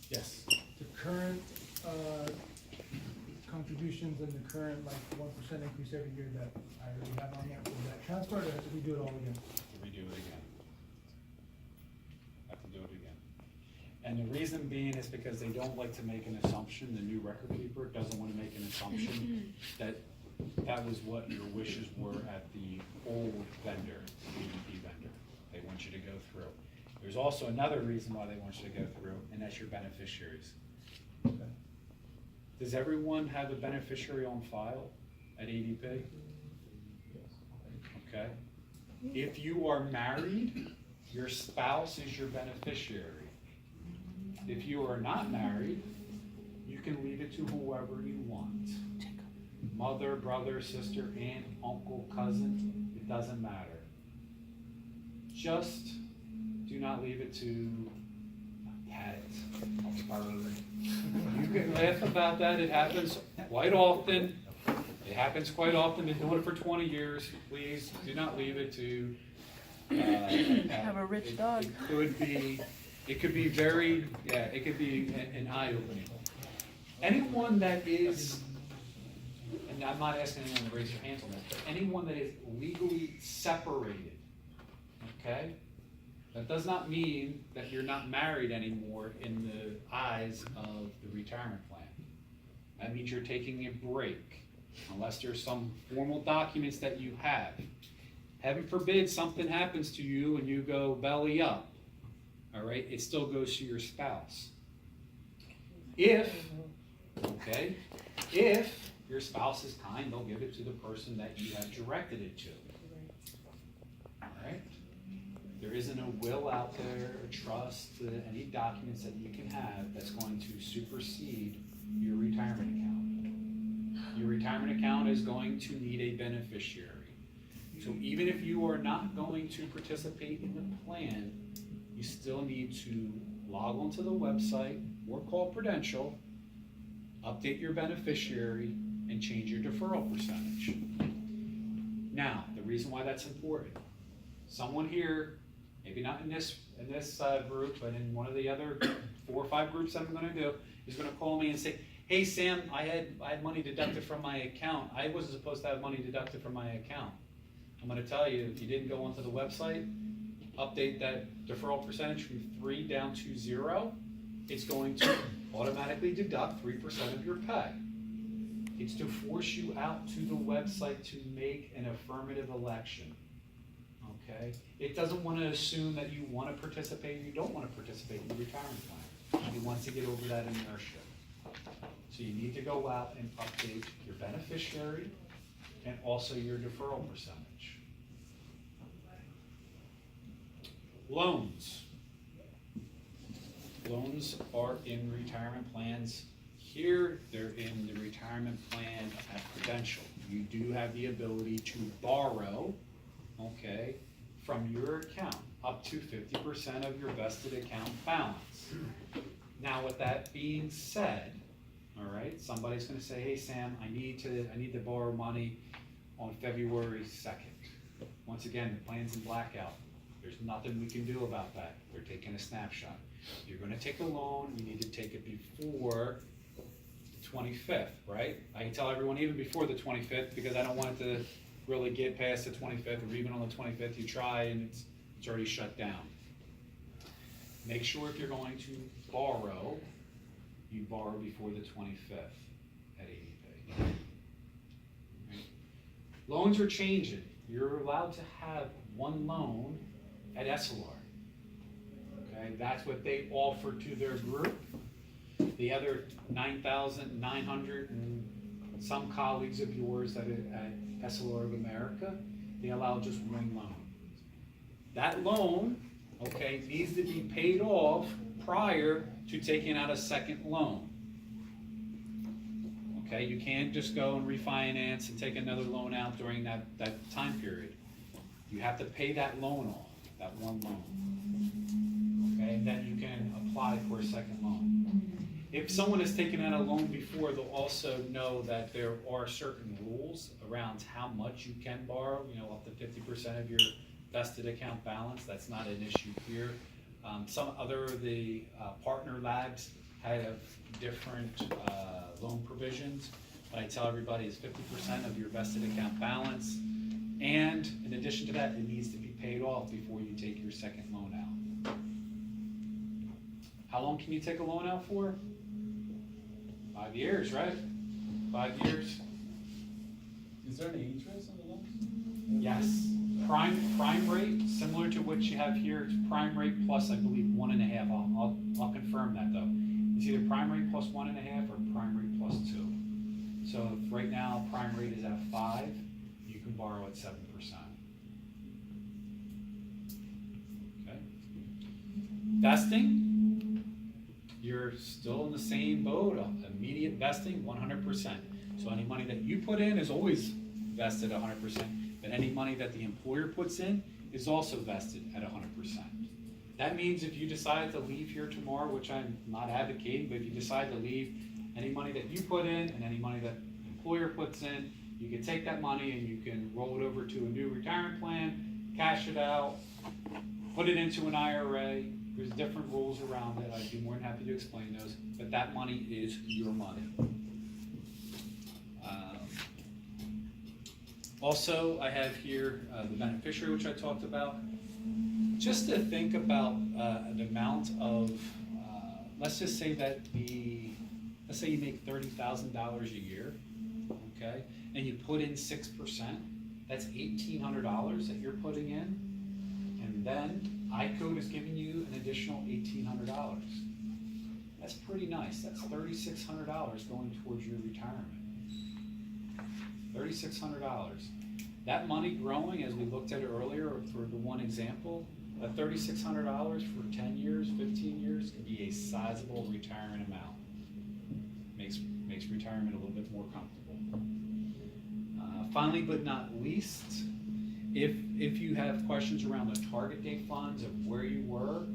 Yes. The current, contributions and the current, like, 1% increase every year that I already have on there, will that transfer, or have to redo it all again? Redo it again. Have to do it again. And the reason being is because they don't like to make an assumption, the new record keeper doesn't want to make an assumption that that was what your wishes were at the old vendor, EDP vendor. They want you to go through. There's also another reason why they want you to go through, and that's your beneficiaries. Okay. Does everyone have a beneficiary on file at ADP? Okay. If you are married, your spouse is your beneficiary. If you are not married, you can leave it to whoever you want. Mother, brother, sister, aunt, uncle, cousin, it doesn't matter. Just do not leave it to a cat, a bird. You can laugh about that, it happens quite often. It happens quite often, been doing it for 20 years. Please do not leave it to Have a rich dog. It could be very, yeah, it could be an eye-opening. Anyone that is, and I'm not asking anyone to raise their hands on this, but anyone that is legally separated, okay? That does not mean that you're not married anymore in the eyes of the retirement plan. That means you're taking a break, unless there's some formal documents that you have. Heaven forbid something happens to you and you go belly up, all right? It still goes to your spouse. If your spouse is kind, they'll give it to the person that you have directed it to. All right? There isn't a will out there, a trust, any documents that you can have that's going to supersede your retirement account. Your retirement account is going to need a beneficiary. So even if you are not going to participate in the plan, you still need to log onto the website or call Prudential, update your beneficiary, and change your deferral percentage. Now, the reason why that's important, someone here, maybe not in this group, but in one of the other 4 or 5 groups that I'm going to do, is going to call me and say, "Hey Sam, I had money deducted from my account. I wasn't supposed to have money deducted from my account." I'm going to tell you, if you didn't go onto the website, update that deferral percentage from 3 down to 0, it's going to automatically deduct 3% of your pay. It's to force you out to the website to make an affirmative election. Okay? It doesn't want to assume that you want to participate or you don't want to participate in the retirement plan. It wants to get over that inertia. So you need to go out and update your beneficiary and also your deferral percentage. Loans. Loans are in retirement plans. Here, they're in the retirement plan at Prudential. You do have the ability to borrow, okay, from your account up to 50% of your vested account balance. Now, with that being said, all right, somebody's going to say, "Hey Sam, I need to borrow money on February 2nd. Once again, the plan's in blackout. There's nothing we can do about that. They're taking a snapshot. You're going to take a loan. You need to take it before the 25th, right? I can tell everyone even before the 25th because I don't want it to really get past the 25th, or even on the 25th you try and it's already shut down. Make sure if you're going to borrow, you borrow before the 25th at ADP. Right? Loans are changing. You're allowed to have one loan at Essilor. Okay, that's what they offer to their group. The other 9,900 and some colleagues of yours at Essilor of America, they allow just one loan. That loan, okay, needs to be paid off prior to taking out a second loan. Okay, you can't just go and refinance and take another loan out during that time period. You have to pay that loan off, that one loan. Okay, and then you can apply for a second loan. If someone has taken out a loan before, they'll also know that there are certain rules around how much you can borrow, up to 50% of your vested account balance. That's not an issue here. Some other of the partner labs have different loan provisions. What I tell everybody is 50% of your vested account balance, and in addition to that, it needs to be paid off before you take your second loan out. How long can you take a loan out for? 5 years, right? 5 years. Is there any interest on the loans? Yes. Prime rate, similar to what you have here, it's prime rate plus, I believe, 1.5. I'll confirm that though. It's either prime rate plus 1.5 or prime rate plus 2. So if right now prime rate is at 5, you can borrow at 7%. Okay. Vesting, you're still in the same boat. Immediate vesting, 100%. So any money that you put in is always vested 100%. But any money that the employer puts in is also vested at 100%. That means if you decide to leave here tomorrow, which I'm not advocating, but if you decide to leave, any money that you put in and any money that the employer puts in, you can take that money and you can roll it over to a new retirement plan, cash it out, put it into an IRA. There's different rules around it. I'd be more than happy to explain those, but that money is your money. Also, I have here the beneficiary, which I talked about. Just to think about the amount of, let's just say that let's say you make $30,000 a year, okay, and you put in 6%, that's $1,800 that you're putting in, and then iCode is giving you an additional $1,800. That's pretty nice. That's $3,600 going towards your retirement. $3,600. That money growing, as we looked at it earlier for the one example, $3,600 for 10 years, 15 years can be a sizable retirement amount. Makes retirement a little bit more comfortable. Finally, but not least, if you have questions around the target date funds of where you were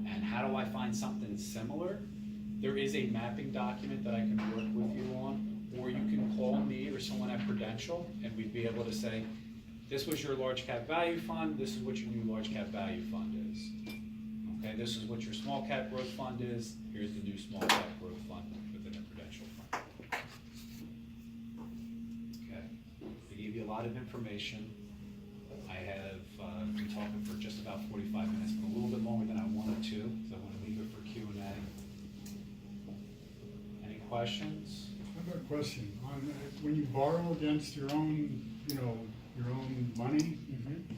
and how do I find something similar, there is a mapping document that I can work with you on. Or you can call me or someone at Prudential, and we'd be able to say, this was your large cap value fund, this is what your new large cap value fund is. Okay, this is what your small cap growth fund is, here's the new small cap growth fund within the Prudential fund. Okay, I gave you a lot of information. I have been talking for just about 45 minutes, but a little bit longer than I wanted to, so I want to leave it for Q&A. Any questions? I've got a question. When you borrow against your own, your own money,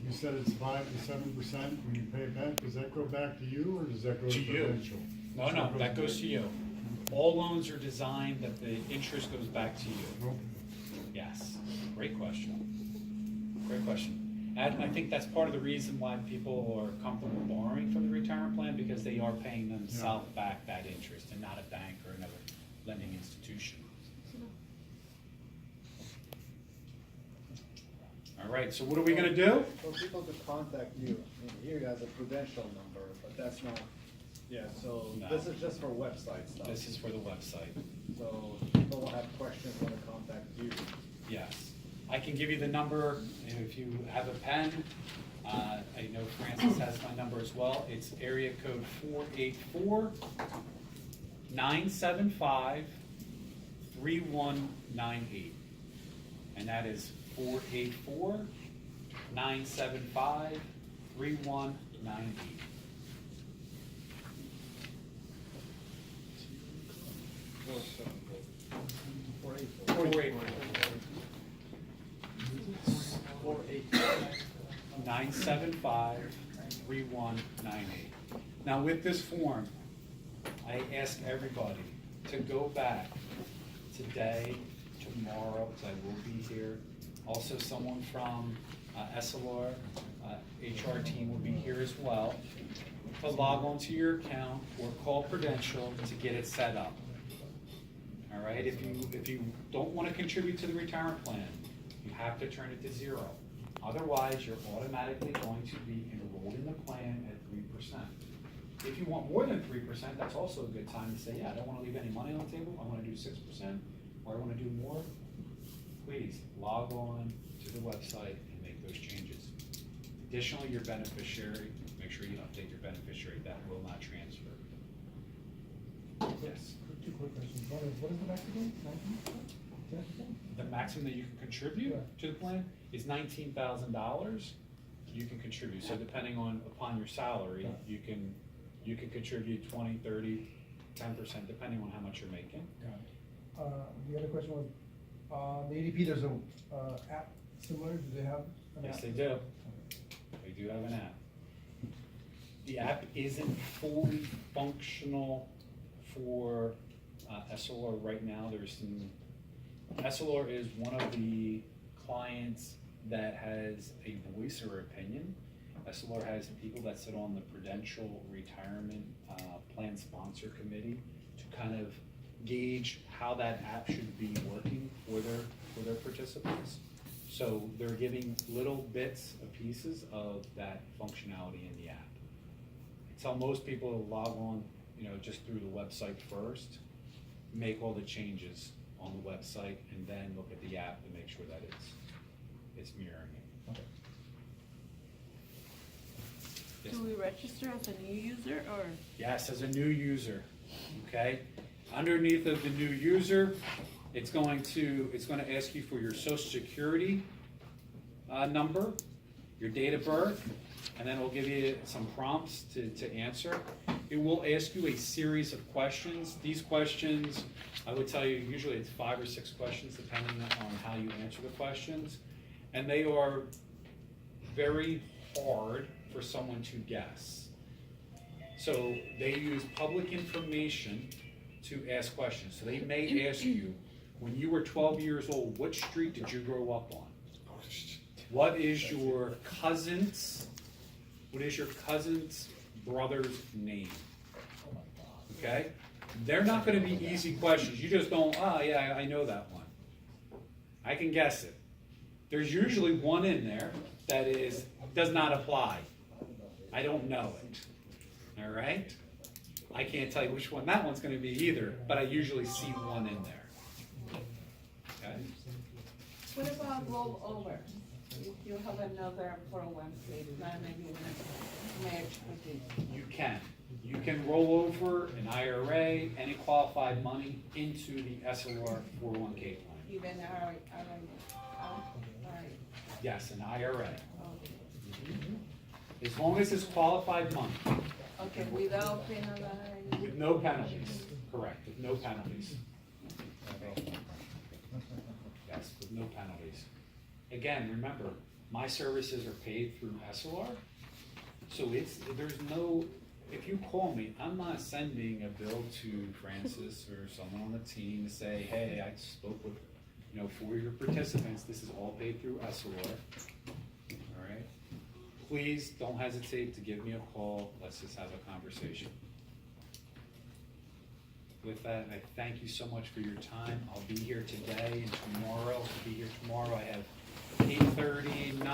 you said it's 5 to 7%. When you pay it back, does that go back to you or does that go to you. Prudential? No, that goes to you. All loans are designed that the interest goes back to you. Nope. Yes, great question. Great question. And I think that's part of the reason why people are comfortable borrowing from the retirement plan, because they are paying themselves back that interest and not a bank or another lending institution. All right, so what are we gonna do? So people could contact you. I mean, here you have a Prudential number, but that's not, yeah, so No. this is just for website stuff. This is for the website. So people will have questions when they contact you. Yes. I can give you the number, and if you have a pen, I know Francis has my number as well. It's area code 484-975-3198. And that is 484-975-3198. Four eight 975-3198. Now with this form, I ask everybody to go back today, tomorrow, because I will be here. Also someone from SLR, HR team will be here as well, to log onto your account or call Prudential to get it set up. All right, if you don't want to contribute to the retirement plan, you have to turn it to 0. Otherwise, you're automatically going to be enrolled in the plan at 3%. If you want more than 3%, that's also a good time to say, yeah, I don't want to leave any money on the table, I want to do 6%, or I want to do more. Please log on to the website and make those changes. Additionally, your beneficiary, make sure you update your beneficiary, that will not transfer. Yes. Two quick questions. One is, what is the max again? 19%? The maximum that you can contribute to the plan is $19,000. You can contribute, so depending upon your salary, you can contribute 20, 30, 10%, depending on how much you're making. The other question was, the ADP, there's a, app similar, do they have an app? Yes, they do. They do have an app. The app isn't fully functional for SLR right now. SLR is one of the clients that has a voice or opinion. SLR has people that sit on the Prudential Retirement Plan Sponsor Committee to kind of gauge how that app should be working for their participants. So they're giving little bits and pieces of that functionality in the app. I tell most people to log on, just through the website first, make all the changes on the website, and then look at the app to make sure that it's mirroring it. Okay. Yes. Do we register as a new user or? Yes, as a new user, okay? Underneath of the new user, it's going to ask you for your social security number, your date of birth, and then it'll give you some prompts to answer. It will ask you a series of questions. These questions, I would tell you, usually it's 5 or 6 questions depending on how you answer the questions. And they are very hard for someone to guess. So they use public information to ask questions. So they may ask you, when you were 12 years old, which street did you grow up on? What is your cousin's brother's name? Okay? They're not gonna be easy questions. You just don't, yeah, I know that one. I can guess it. There's usually one in there that does not apply. I don't know it. All right? I can't tell you which one that one's gonna be either, but I usually see one in there. Okay? What about rollover? If you have another 401k plan and you want to merge with it? You can roll over an IRA, any qualified money into the SLR 401k plan. Even our, Yes, an IRA. As long as it's qualified money, okay, without penalizing? with no penalties, correct, with no penalties. Yes, with no penalties. Again, remember, my services are paid through SLR, so there's no, if you call me, I'm not sending a bill to Francis or someone on the team to say, hey, I spoke with, for your participants, this is all paid through SLR. All right? Please don't hesitate to give me a call. Let's just have a conversation. With that, I thank you so much for your time. I'll be here today and tomorrow. I'll be here tomorrow. I have 8:30, 9.